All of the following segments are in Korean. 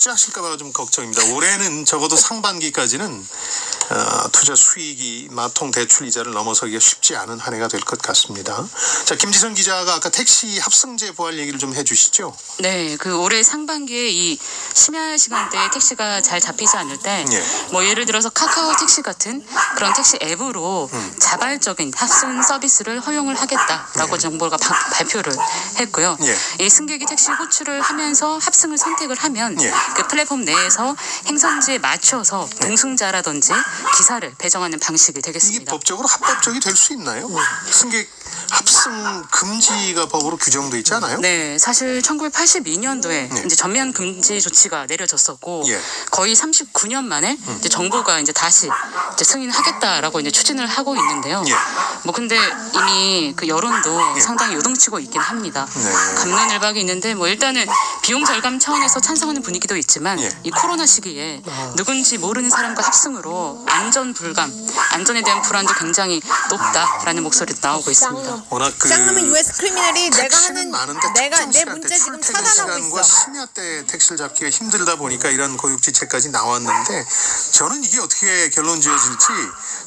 투자하실까봐 좀 걱정입니다. 올해는 적어도 상반기까지는 투자 수익이 마통 대출 이자를 넘어서기가 쉽지 않은 한 해가 될 것 같습니다. 자, 김지선 기자가 아까 택시 합승제 부활 얘기를 좀 해주시죠. 네, 그 올해 상반기에 이 심야 시간대에 택시가 잘 잡히지 않을 때, 뭐 예를 들어서 카카오 택시 같은 그런 택시 앱으로 자발적인 합승 서비스를 허용을 하겠다라고 정부가 발표를 했고요. 이 승객이 택시 호출을 하면서 합승을 선택을 하면 그 플랫폼 내에서 행선지에 맞춰서 동승자라든지 기사를 배정하는 방식이 되겠습니다. 이게 법적으로 합법적이 될 수 있나요? 승객 합승 금지가 법으로 규정돼 있지 않아요? 네, 사실 1982년도에 이제 전면 금지 조치가 내려졌었고 거의 39년 만에 이제 정부가 이제 다시 이제 승인하겠다라고 이제 추진을 하고 있는데요. 뭐 근데 이미 그 여론도 상당히 요동치고 있긴 합니다. 갑론을박이 있는데 뭐 일단은 비용 절감 차원에서 찬성하는 분위기도 있지만 이 코로나 시기에 누군지 모르는 사람과 합승으로 안전 불감, 안전에 대한 불안도 굉장히 높다라는 목소리도 나오고 있습니다. 워낙 그 쌍놈의 US 크리미널이 내가 하는 많은데 내가 내 문제 지금 차단하고 있어. 심야 때 택시를 잡기가 힘들다 보니까 이런 고육지책까지 나왔는데 저는 이게 어떻게 결론 지어질지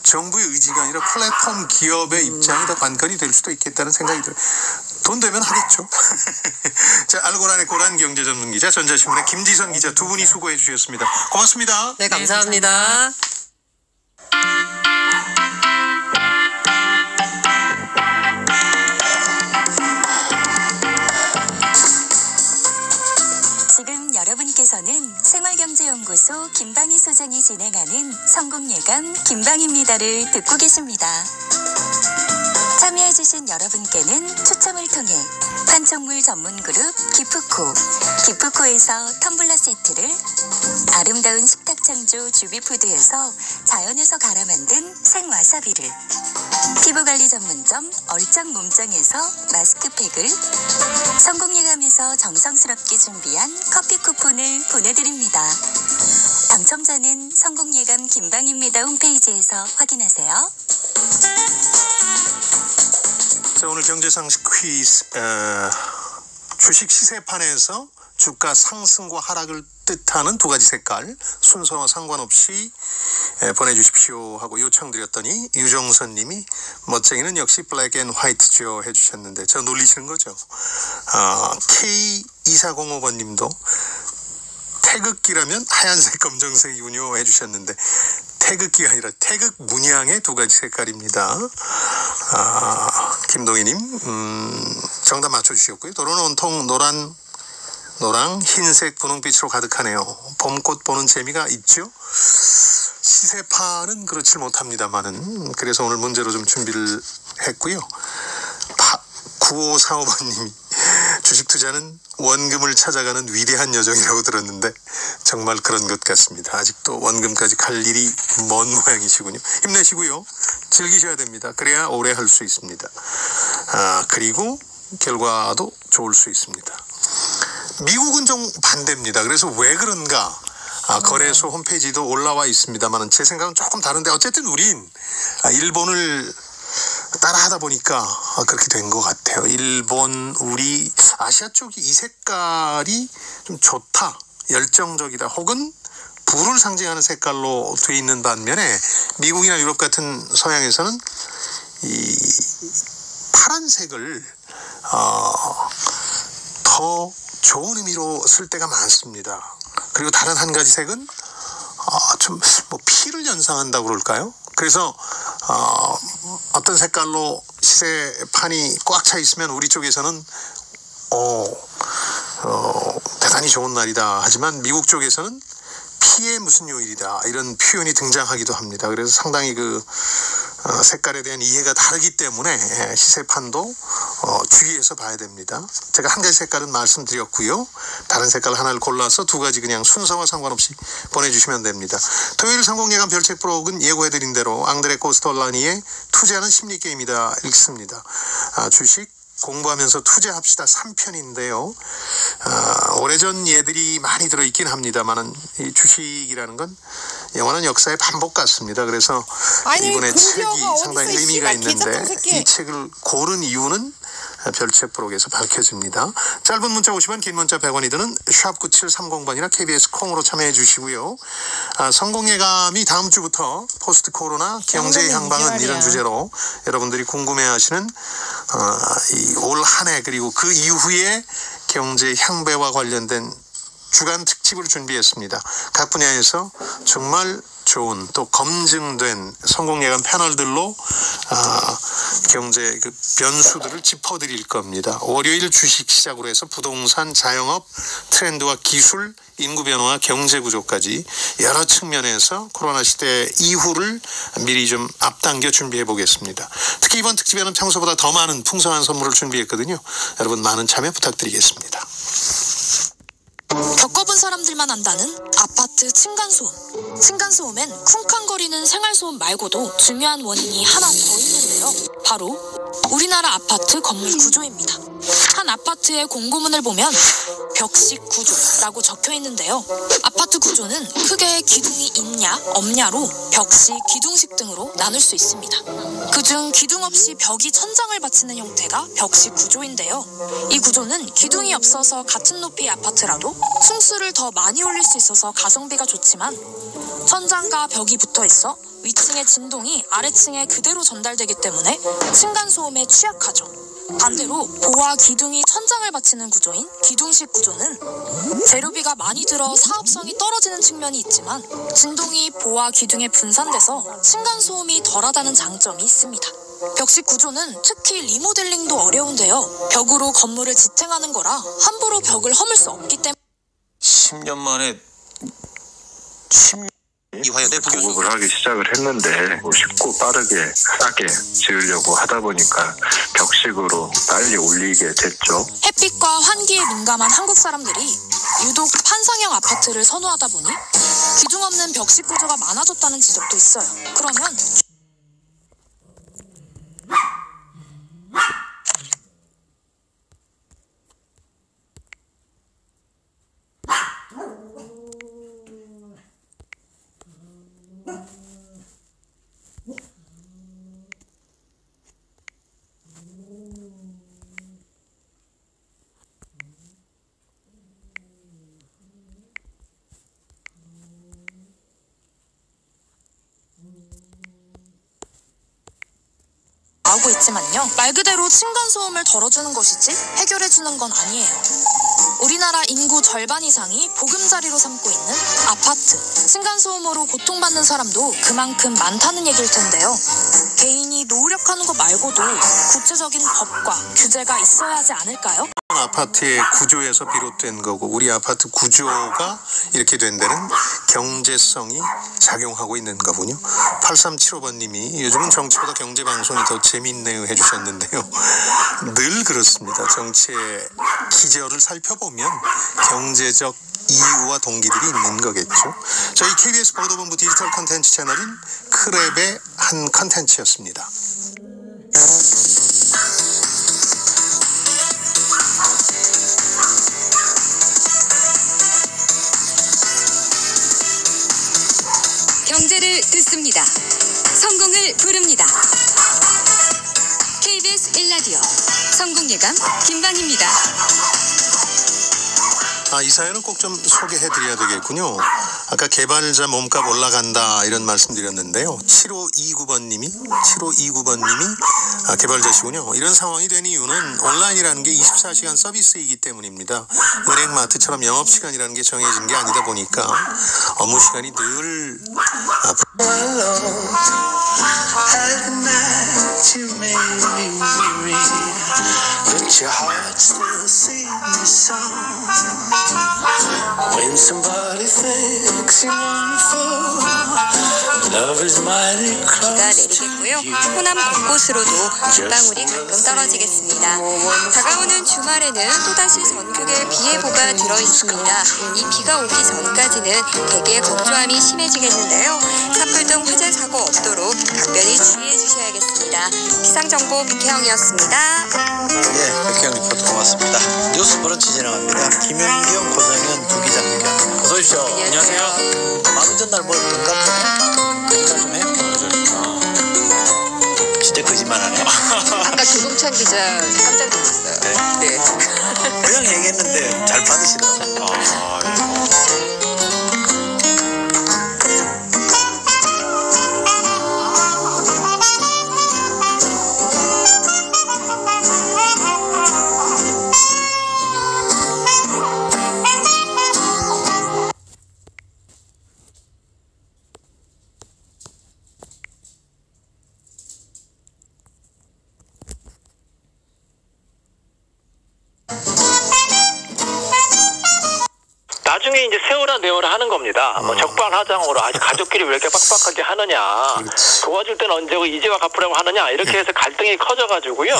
정부의 의지가 아니라 플랫폼 기업의 입장이 더 관건이 될 수도 있겠다는 생각이 들어요. 돈 되면 하겠죠. 자, 알고란의 고란 경제전문기자, 전자신문의 김지선 기자 두 분이 수고해 주셨습니다. 고맙습니다. 네, 감사합니다. 지금 여러분께서는 생활경제연구소 김방희 소장이 진행하는 성공예감 김방희입니다를 듣고 계십니다. 참여해주신 여러분께는 추첨을 통해 판촉물 전문그룹 기프코에서 텀블러 세트를, 아름다운 식탁 창조 주비푸드에서 자연에서 갈아 만든 생와사비를, 피부관리 전문점 얼짱 몸짱에서 마스크팩을, 성공예감에서 정성스럽게 준비한 커피 쿠폰을 보내드립니다. 당첨자는 성공예감 김방입니다 홈페이지에서 확인하세요. 자, 오늘 경제상식 퀴즈, 주식 시세판에서 주가 상승과 하락을 뜻하는 두 가지 색깔 순서와 상관없이 보내주십시오 하고 요청드렸더니 유정선 님이 멋쟁이는 역시 블랙 앤 화이트죠 해주셨는데 저 놀리시는 거죠. K2405번 님도 태극기라면 하얀색 검정색이군요 해주셨는데 태극기가 아니라 태극 문양의 두 가지 색깔입니다. 김동희님 정답 맞춰주셨고요. 도로는 온통 노랑 흰색 분홍빛으로 가득하네요. 봄꽃 보는 재미가 있죠. 시세판은 그렇지 못합니다만은 그래서 오늘 문제로 좀 준비를 했고요. 9545번님이 주식 투자는 원금을 찾아가는 위대한 여정이라고 들었는데 정말 그런 것 같습니다. 아직도 원금까지 갈 일이 먼 모양이시군요. 힘내시고요. 즐기셔야 됩니다. 그래야 오래 할 수 있습니다. 그리고 결과도 좋을 수 있습니다. 미국은 좀 반대입니다. 그래서 왜 그런가? 거래소 홈페이지도 올라와 있습니다만 제 생각은 조금 다른데 어쨌든 우린 일본을 따라하다 보니까 그렇게 된 것 같아요. 일본, 우리 아시아 쪽이 이 색깔이 좀 좋다, 열정적이다 혹은 부를 상징하는 색깔로 돼 있는 반면에 미국이나 유럽 같은 서양에서는 이 파란색을 더 좋은 의미로 쓸 때가 많습니다. 그리고 다른 한 가지 색은 좀 뭐 피를 연상한다고 그럴까요? 그래서 어떤 색깔로 시세판이 꽉 차 있으면 우리 쪽에서는 대단히 좋은 날이다 하지만 미국 쪽에서는 피의 무슨 요일이다 이런 표현이 등장하기도 합니다. 그래서 상당히 그 색깔에 대한 이해가 다르기 때문에 시세판도 주의해서 봐야 됩니다. 제가 한 가지 색깔은 말씀드렸고요. 다른 색깔 하나를 골라서 두 가지 그냥 순서와 상관없이 보내주시면 됩니다. 토요일 성공예감 별책 프로그램은 예고해드린 대로 앙드레 코스톨라니의 투자는 심리게임이다 읽습니다. 주식 공부하면서 투자합시다 3편인데요. 오래전 예들이 많이 들어있긴 합니다만은 이 주식이라는 건 영원한 역사의 반복 같습니다. 그래서 이번에 책이 상당히 의미가 있는데 이 책을 고른 이유는 별책부록에서 밝혀집니다. 짧은 문자 50원, 긴 문자 100원이 드는 샵 9730번이나 KBS 콩으로 참여해 주시고요. 성공예감이 다음 주부터 포스트 코로나 경제 향방은 이런 주제로 여러분들이 궁금해하시는 이 올 한 해 그리고 그 이후에 경제 향배와 관련된 주간 특집을 준비했습니다. 각 분야에서 정말 좋은 또 검증된 성공예감 패널들로 경제 그 변수들을 짚어드릴 겁니다. 월요일 주식 시작으로 해서 부동산, 자영업, 트렌드와 기술, 인구 변화와 경제 구조까지 여러 측면에서 코로나 시대 이후를 미리 좀 앞당겨 준비해 보겠습니다. 특히 이번 특집에는 평소보다 더 많은 풍성한 선물을 준비했거든요. 여러분 많은 참여 부탁드리겠습니다. 겪어본 사람들만 안다는 아파트 층간소음. 층간소음엔 쿵쾅거리는 생활소음 말고도 중요한 원인이 하나 더 있는데요. 바로 우리나라 아파트 건물 구조입니다. 한 아파트의 공고문을 보면 벽식 구조라고 적혀 있는데요. 아파트 구조는 크게 기둥이 있냐 없냐로 벽식, 기둥식 등으로 나눌 수 있습니다. 그중 기둥 없이 벽이 천장을 받치는 형태가 벽식 구조인데요. 이 구조는 기둥이 없어서 같은 높이의 아파트라도 층수를 더 많이 올릴 수 있어서 가성비가 좋지만 천장과 벽이 붙어 있어 위층의 진동이 아래층에 그대로 전달되기 때문에 층간소음에 취약하죠. 반대로 보와 기둥이 천장을 받치는 구조인 기둥식 구조는 재료비가 많이 들어 사업성이 떨어지는 측면이 있지만 진동이 보와 기둥에 분산돼서 층간소음이 덜하다는 장점이 있습니다. 벽식 구조는 특히 리모델링도 어려운데요. 벽으로 건물을 지탱하는 거라 함부로 벽을 허물 수 없기 때문에 10년 만에 이화여대 부교수 공급을 하기 시작을 했는데 쉽고 빠르게 싸게 지으려고 하다 보니까 벽식으로 빨리 올리게 됐죠. 햇빛과 환기에 민감한 한국 사람들이 유독 판상형 아파트를 선호하다 보니 기둥 없는 벽식 구조가 많아졌다는 지적도 있어요. 그러면 나오고 있지만요. 말 그대로 층간소음을 덜어주는 것이지 해결해주는 건 아니에요. 우리나라 인구 절반 이상이 보금자리로 삼고 있는 아파트. 층간소음으로 고통받는 사람도 그만큼 많다는 얘기일 텐데요. 개인이 노력하는 것 말고도 구체적인 법과 규제가 있어야 하지 않을까요? 아파트의 구조에서 비롯된 거고 우리 아파트 구조가 이렇게 된 데는 경제성이 작용하고 있는 거군요. 8375번님이 요즘은 정치보다 경제방송이 더 재밌네요 해주셨는데요. 늘 그렇습니다. 정치의 기저를 살펴보면 경제적 이유와 동기들이 있는 거겠죠. 저희 KBS 보도본부 디지털 콘텐츠 채널인 크랩의 한 콘텐츠였습니다. 경제를 듣습니다. 성공을 부릅니다. KBS 1라디오 성공예감 김방입니다. 이 사연은 꼭 좀 소개해드려야 되겠군요. 아까 개발자 몸값 올라간다 이런 말씀드렸는데요. 7529번님이 개발자시군요. 이런 상황이 된 이유는 온라인이라는 게 24시간 서비스이기 때문입니다. 은행마트처럼 영업시간이라는 게 정해진 게 아니다 보니까 업무 시간이 늘 When somebody thinks you're wonderful, love is mighty close. 비가 내리겠고요. 호남 곳곳으로도 빗방울이 가끔 떨어지겠습니다. 다가오는 주말에는 또다시 전국에 비 예보가 들어있습니다. 이 비가 오기 전까지는 대개 건조함이 심해지겠는데요. 산불 등 화재 사고 없도록 각별히 주의해 주셔야겠습니다. 기상정보 백혜영이었습니다. 네, 백혜영 리포터 고맙습니다. 뉴스 브런치 진행합니다. 김연경, 고정현 두 기자 함께합니다. 어서 오십시오. 안녕하세요. 만원 전날 뭐 반갑네. 거짓말 좀 해요. 진짜 거짓말 하네. 아까 조동찬 기자 깜짝 놀랐어요. 네. 그냥 얘기했는데 잘 받으시더라고요. 나중에 이제 세월아 내월아 하는 겁니다. 뭐 적반하장으로 아직 가족끼리 왜 이렇게 빡빡하게 하느냐. 도와줄 때는 언제고 이제와 갚으라고 하느냐. 이렇게 해서 갈등이 커져가지고요.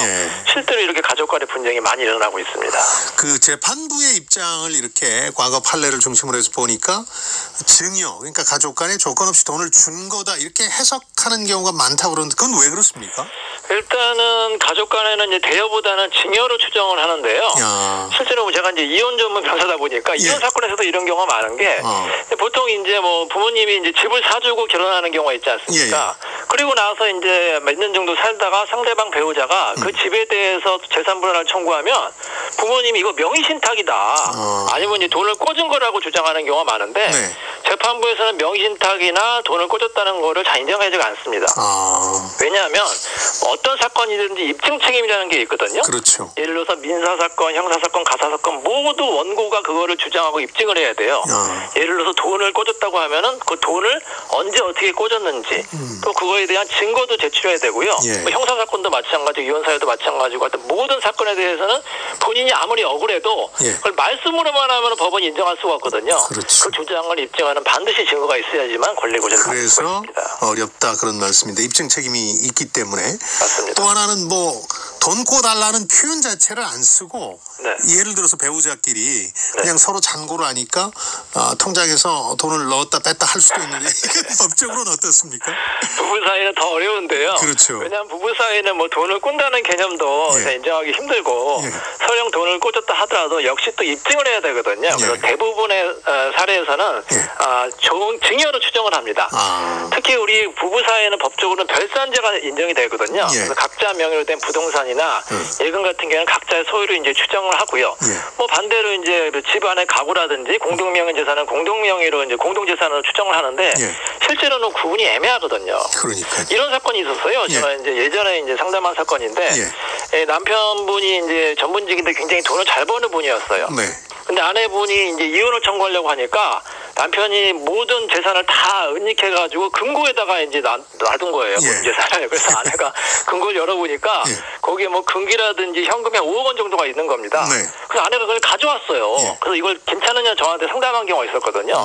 실제로 이렇게 가족 간의 분쟁이 많이 일어나고 있습니다. 그 재판부의 입장을 이렇게 과거 판례를 중심으로 해서 보니까 증여, 그러니까 가족 간에 조건 없이 돈을 준 거다 이렇게 해석하는 경우가 많다고 그러는데 그건 왜 그렇습니까? 일단은 가족 간에는 이제 대여보다는 증여로 추정을 하는데요. 실제로 제가 이제 이혼 전문 변호사다 보니까 이혼 사건에서도 이런 경우가 많은 게 보통 이제 뭐 부모님이 이제 집을 사주고 결혼하는 경우가 있지 않습니까? 그리고 나서 이제 몇 년 정도 살다가 상대방 배우자가 그 집에 대해서 재산 분할을 청구하면 부모님이 이거 명의신탁이다. 아니면 이제 돈을 꽂은 거라고 주장하는 경우가 많은데 재판부에서는 명의신탁이나 돈을 꽂았다는 거를 잘 인정하지 않습니다. 왜냐하면 어떤 사건이든지 입증 책임이라는 게 있거든요. 그렇죠. 예를 들어서 민사사건, 형사사건, 가사사건 모두 원고가 그거를 주장하고 입증을 해야 돼요. 예를 들어서 돈을 꽂았다고 하면은 그 돈을 언제 어떻게 꽂았는지 또 그거에 대한 증거도 제출해야 되고요. 뭐 형사사건도 마찬가지고 이혼사유도 마찬가지고 하여튼 모든 사건에 대해서는 본인이 아무리 억울해도 그걸 말씀으로만 하면 법원이 인정할 수가 없거든요. 그 주장을 입증하는 반드시 증거가 있어야지만 권리구제를 받을 수가 있습니다. 어렵다 그런 말씀인데 입증 책임이 있기 때문에 맞습니다. 또 하나는 뭐 돈 꿔달라는 표현 자체를 안 쓰고 예를 들어서 배우자끼리 그냥 서로 잔고를 하니까 통장에서 돈을 넣었다 뺐다 할 수도 있는데 이게 법적으로는 어떻습니까? 부부 사이는 더 어려운데요. 그렇죠. 왜냐하면 부부 사이는 뭐 돈을 꾼다는 개념도 인정하기 힘들고 설령 돈을 꽂았다 하더라도 역시 또 입증을 해야 되거든요. 그래서 대부분의 사례에서는 증여로 추정을 합니다. 특히 우리 부부 사이에는 법적으로는 별산제가 인정이 되거든요. 그래서 각자 명의로 된 부동산이나 예금 같은 경우는 각자의 소유로 이제 추정을 하고요. 뭐 반대로 이제 집안의 가구라든지 공동명의 재산은 공동명의로 이제 공동재산으로 추정을 하는데 실제로는 구분이 애매하거든요. 그러니까 이런 사건이 있었어요. 제가 이제 예전에 이제 상담한 사건인데 남편분이 이제 전문직인데 굉장히 돈을 잘 버는 분이었어요. 근데 아내분이 이제 이혼을 청구하려고 하니까 남편이 모든 재산을 다 은닉해가지고 금고에다가 이제 놔둔 거예요. 재산을. 그래서 아내가 금고를 열어보니까 거기에 뭐 금기라든지 현금이 5억 원 정도가 있는 겁니다. 그래서 아내가 그걸 가져왔어요. 그래서 이걸 괜찮으냐 저한테 상담한 경우가 있었거든요.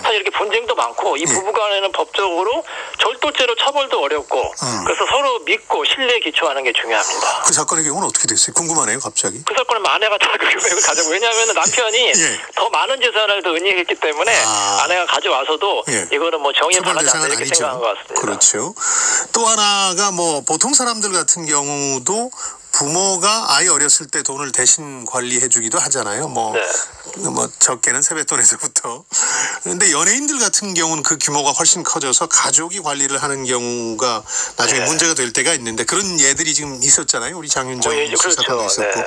사실 이렇게 분쟁도 많고 이 부부간에는 법적으로 절도죄로 처벌도 어렵고 그래서 서로 믿고 신뢰에 기초하는 게 중요합니다. 그 사건의 경우는 어떻게 됐어요? 궁금하네요, 갑자기. 그 사건은 아내가 다 그 금액을 가져고 왜냐하면 남편이 더 많은 재산을 더 은닉했기 때문에 아내가 가져와서도 이거는 뭐 정의에 반하지 않는다 이렇게 생각한 것 같습니다. 그렇죠. 또 하나가 뭐 보통 사람들 같은 경우도 부모가 아이 어렸을 때 돈을 대신 관리해주기도 하잖아요. 뭐 적게는 세뱃돈에서부터. 그런데 연예인들 같은 경우는 그 규모가 훨씬 커져서 가족이 관리를 하는 경우가 나중에 문제가 될 때가 있는데 그런 예들이 지금 있었잖아요. 우리 장윤정 사건도 있었고.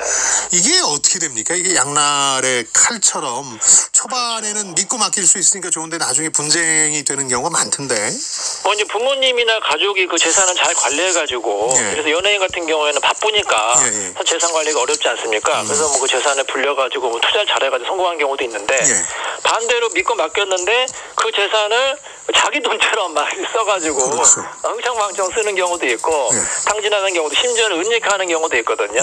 이게 어떻게 됩니까? 이게 양날의 칼처럼 초반에는 믿고 맡길 수 있으니까 좋은데 나중에 분쟁이 되는 경우가 많던데. 뭐 이제 부모님이나 가족이 그 재산을 잘 관리해가지고 그래서 연예인 같은 경우에는 바쁘니까 재산 관리가 어렵지 않습니까? 그래서 뭐 그 재산을 불려가지고 뭐 투자를 잘해가지고 성공한 경우도 있는데 반대로 믿고 맡겼는데 그 재산을 자기 돈처럼 막 써가지고 흥청망청 쓰는 경우도 있고 탕진하는 경우도 심지어는 은닉하는 경우도 있거든요.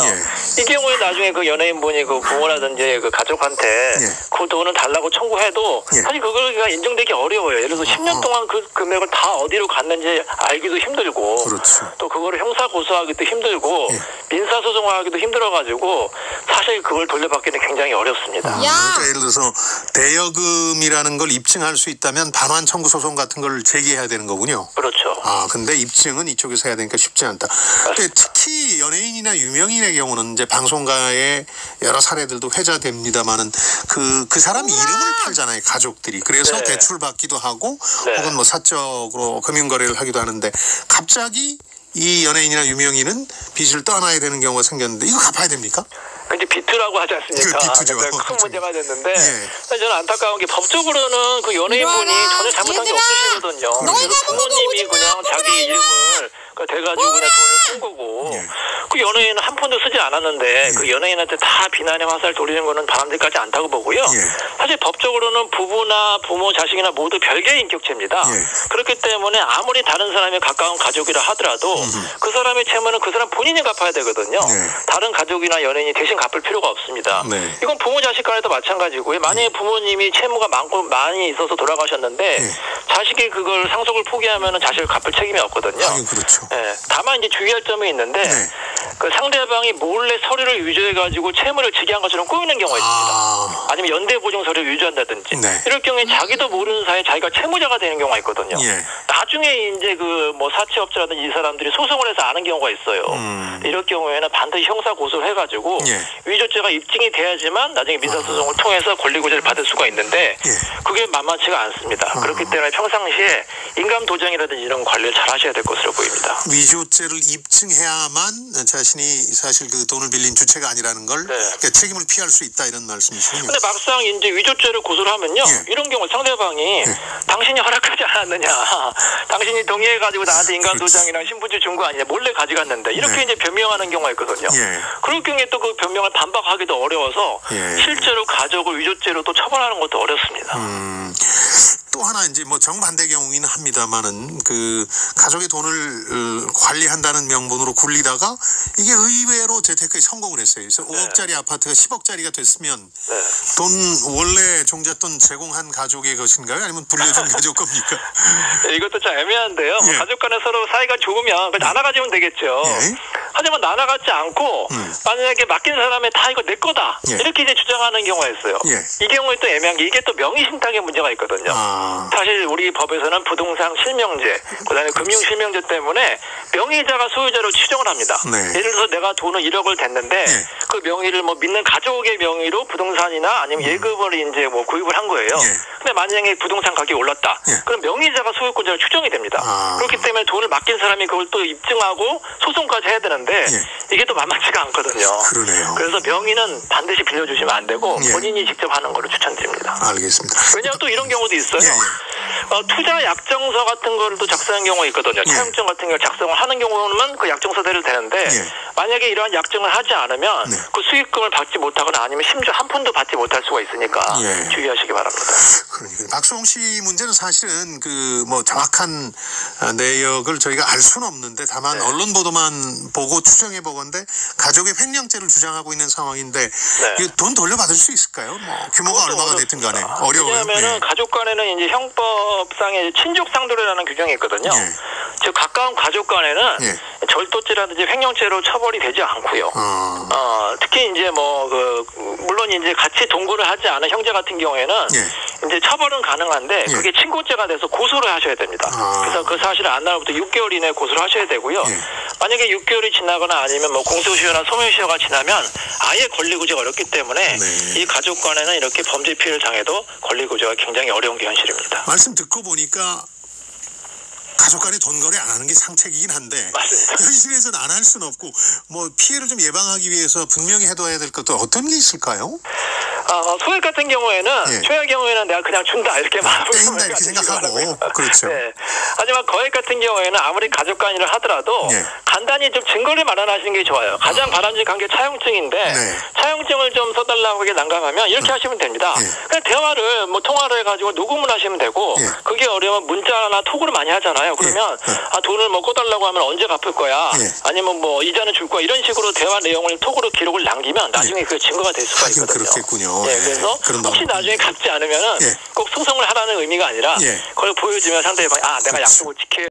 이 경우에 나중에 그 연예인분이 그 부모라든지 그 가족한테 그 돈을 달라고 청구해도 사실 그거가 인정되기 어려워요. 예를 들어서 10년 동안 그 금액을 다 어디로 갔는지 알기도 힘들고 또 그거를 형사 고소하기도 힘들고 민사소송하기도 힘들어가지고 사실 그걸 돌려받기는 굉장히 어렵습니다. 그러니까 예를 들어서 대여금이라는 걸 입증할 수 있다면 반환 청구 소송 같은 걸 제기해야 되는 거군요. 그렇죠. 근데 입증은 이쪽에서 해야 되니까 쉽지 않다. 근데 특히 연예인이나 유명인의 경우는 이제 방송가의 여러 사례들도 회자됩니다만은 그 사람 이름을 팔잖아요, 가족들이. 그래서 대출 받기도 하고 혹은 뭐 사적으로 금융거래를 하기도 하는데 갑자기 이 연예인이나 유명인은 빚을 떠안아야 되는 경우가 생겼는데 이거 갚아야 됩니까? 이제 비투라고 하지 않습니까? 비투죠. 큰 문제가 됐는데 저는 안타까운 게 법적으로는 그 연예인분이 전혀 잘못한 게 없으시거든요. 그래서 부모님이 그냥 자기 이름을 대가지고 그냥 돈을 푼 거고 그 연예인은 한 푼도 쓰지 않았는데 그 연예인한테 다 비난의 화살을 돌리는 거는 바람직하지 않다고 보고요. 사실 법적으로는 부부나 부모, 자식이나 모두 별개의 인격체입니다. 그렇기 때문에 아무리 다른 사람이 가까운 가족이라 하더라도 그 사람의 채무는 그 사람 본인이 갚아야 되거든요. 다른 가족이나 연예인이 대신 갚을 필요가 없습니다. 이건 부모 자식 간에도 마찬가지고요. 만약에 부모님이 채무가 많이 있어서 돌아가셨는데 자식이 그걸 상속을 포기하면 자식을 갚을 책임이 없거든요. 그렇죠. 다만 이제 주의할 점이 있는데 그 상대방이 몰래 서류를 위조해가지고 채무를 지게 한 것처럼 꾸미는 경우가 있습니다. 아니면 연대보증 서류를 위조한다든지 이럴 경우에 자기도 모르는 사이에 자기가 채무자가 되는 경우가 있거든요. 나중에 이제 그 뭐 사채업자라든지 이 사람들이 소송을 해서 아는 경우가 있어요. 이럴 경우에는 반드시 형사 고소를 해가지고 위조죄가 입증이 돼야지만 나중에 민사소송을 통해서 권리구제를 받을 수가 있는데 그게 만만치가 않습니다. 그렇기 때문에 평상시에 인감도장이라든지 이런 관리를 잘 하셔야 될 것으로 보입니다. 위조죄를 입증해야만 자신이 사실 그 돈을 빌린 주체가 아니라는 걸 그러니까 책임을 피할 수 있다 이런 말씀이시군요. 근데 막상 이제 위조죄를 고소를 하면요. 이런 경우 상대방이 당신이 허락하지 않았느냐. 당신이 동의해가지고 나한테 인감도장이랑 신분증 준 거 아니냐. 몰래 가져갔는데 이렇게 이제 변명하는 경우가 있거든요. 그럴 경우에 또 그 변명을 반박하기도 어려워서 실제로 가족을 위조죄로 또 처벌하는 것도 어렵습니다. 또 하나 이제 뭐 정반대 경우이긴 합니다만은 그 가족의 돈을 관리한다는 명분으로 굴리다가 이게 의외로 재테크에 성공을 했어요. 그래서 5억짜리 아파트가 10억짜리가 됐으면 돈 원래 종잣돈 제공한 가족의 것인가요? 아니면 불려준 가족 겁니까? 이것도 참 애매한데요. 뭐 가족 간에 서로 사이가 좋으면 나눠 가지면 되겠죠. 하지만 나눠 갖지 않고 만약에 맡긴 사람의 다 이거 내 거다 이렇게 이제 주장하는 경우가 있어요. 이 경우에 또 애매한 게 이게 또 명의신탁의 문제가 있거든요. 사실 우리 법에서는 부동산 실명제, 그다음에 금융실명제 때문에 명의자가 소유자로 추정을 합니다. 예를 들어서 내가 돈을 1억을 댔는데 그 명의를 뭐 믿는 가족의 명의로 부동산이나 아니면 예금을 이제 뭐 구입을 한 거예요. 근데 만약에 부동산 가격이 올랐다. 그럼 명의자가 소유권자로 추정이 됩니다. 그렇기 때문에 돈을 맡긴 사람이 그걸 또 입증하고 소송까지 해야 되는데 이게 또 만만치가 않거든요. 그래서 명의는 반드시 빌려주시면 안 되고 본인이 직접 하는 거를 추천드립니다. 알겠습니다. 왜냐하면 또 이런 경우도 있어요. 투자 약정서 같은 거를 또 작성한 경우가 있거든요. 차용증 같은 걸 작성을 하는 경우는 그 약정서대로 되는데 만약에 이러한 약정을 하지 않으면 그 수익금을 받지 못하거나 아니면 심지어 한 푼도 받지 못할 수가 있으니까 주의하시기 바랍니다. 그러니까 박수홍 씨 문제는 사실은 그 뭐 정확한 내역을 저희가 알 수는 없는데 다만 언론 보도만 보고 추정해 보건데 가족의 횡령죄를 주장하고 있는 상황인데 돈 돌려받을 수 있을까요? 뭐 규모가 얼마가 됐든 간에 어려워요. 왜냐하면 가족 간에는 이제 형법상의 친족 상도례라는 규정이 있거든요. 즉 가까운 가족 간에는 절도죄라든지 횡령죄로 처벌이 되지 않고요. 특히 이제 뭐 물론 이제 같이 동거를 하지 않은 형제 같은 경우에는 이제 처벌은 가능한데 그게 친고죄가 돼서 고소를 하셔야 됩니다. 그래서 그 사실을 안 나로부터 6개월 이내에 고소를 하셔야 되고요. 만약에 6개월이 지나거나 아니면 뭐 공소시효나 소멸시효가 지나면 아예 권리구제가 어렵기 때문에 이 가족 간에는 이렇게 범죄 피해를 당해도 권리구제가 굉장히 어려운 게 현실입니다. 말씀 듣고 보니까 가족 간에 돈 거래 안 하는 게 상책이긴 한데 현실에서는 안 할 수는 없고 뭐 피해를 좀 예방하기 위해서 분명히 해둬야 될 것도 어떤 게 있을까요? 소액 같은 경우에는 최악의 경우에는 내가 그냥 준다 이렇게 땡긴다 이렇게 생각하고 그렇죠. 하지만 거액 같은 경우에는 아무리 가족 간이라 하더라도 간단히 좀 증거를 마련하시는 게 좋아요. 가장 바람직한 게 차용증인데 차용증을 좀 써달라고 하게 난감하면 이렇게 하시면 됩니다. 그냥 대화를 뭐 통화를 해가지고 녹음을 하시면 되고 그게 어려우면 문자나 톡으로 많이 하잖아요. 그러면 돈을 뭐 꺼달라고 하면 언제 갚을 거야 아니면 뭐 이자는 줄 거야 이런 식으로 대화 내용을 톡으로 기록을 남기면 나중에 그 증거가 될 수가 있거든요. 그렇겠군요. 그래서 혹시 나중에 갚지 않으면은 꼭 소송을 하라는 의미가 아니라 그걸 보여주면 상대방이 내가 약속을 지켜